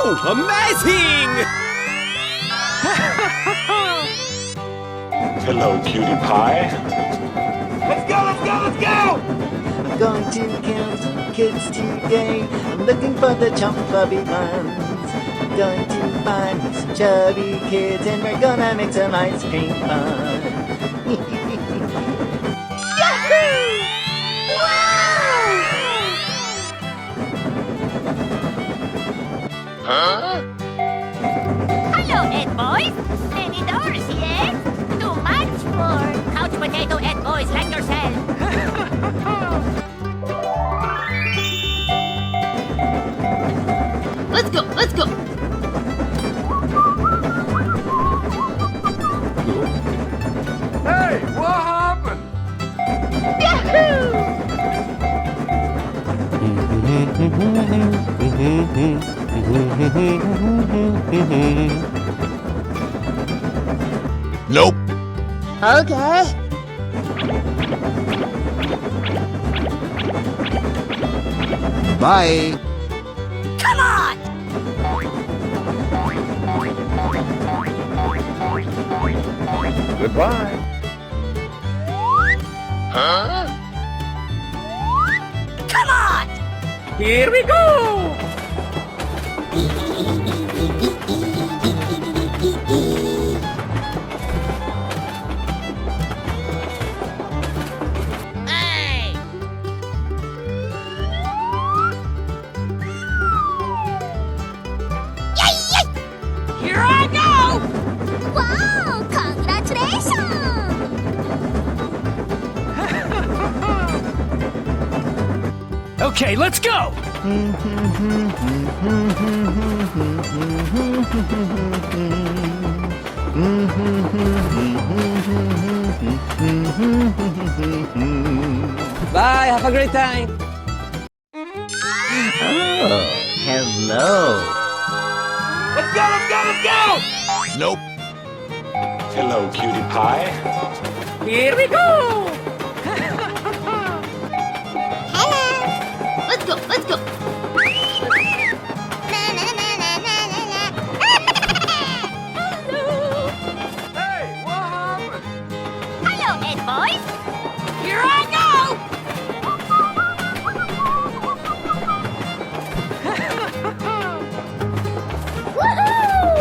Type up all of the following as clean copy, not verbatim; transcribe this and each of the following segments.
Amazing! Hello, cutie pie. Let's go, let's go, let's go! I'm going to kill some kids today. I'm looking for the chubby ones. I'm going to find me some chubby kids, and we're gonna make some ice cream fun. Yahoo! Wow! Huh? Hello, Ed boys. Any doors yet? Too much for couch potato Ed boys like yourself. Let's go, let's go. Hey, what happened? Yahoo! Nope. Okay. Bye. Come on! Goodbye. Huh? Come on! Here we go! Hey! Yay, yay! Here I go! Wow! Congratulations! Okay, let's go! Bye, have a great time! Oh, hello. Let's go, let's go, let's go! Nope. Hello, cutie pie. Here we go! Let's go, let's go! Hey, what happened? Hello, Ed boys! Here I go! Woohoo!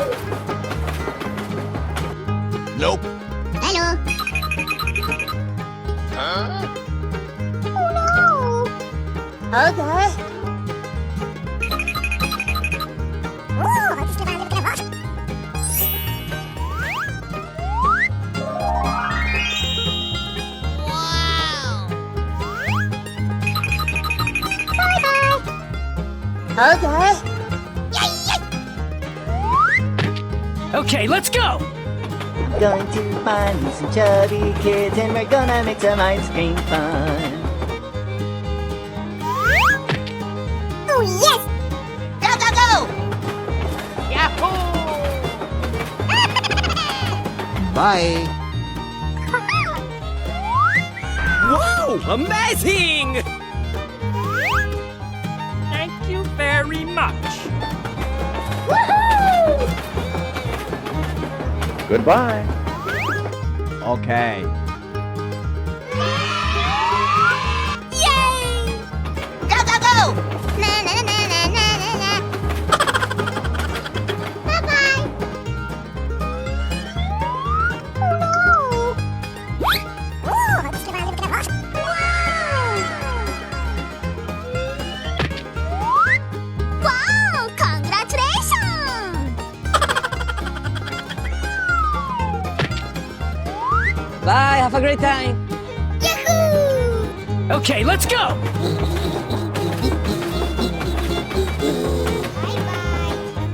Nope. Hello! Huh? Oh no! Okay. Wow! Bye-bye! Okay. Yay, yay! Okay, let's go! I'm going to find me some chubby kids, and we're gonna make some ice cream fun. Oh, yes! Go, go, go! Yahoo! Bye. Wow, amazing! Thank you very much. Woohoo! Goodbye. Okay. Yay! Go, go, go! Na, na, na, na, na, na, na. Bye-bye! Oh, no! Oh, wow! Congratulations! Bye, have a great time! Yahoo! Okay, let's go!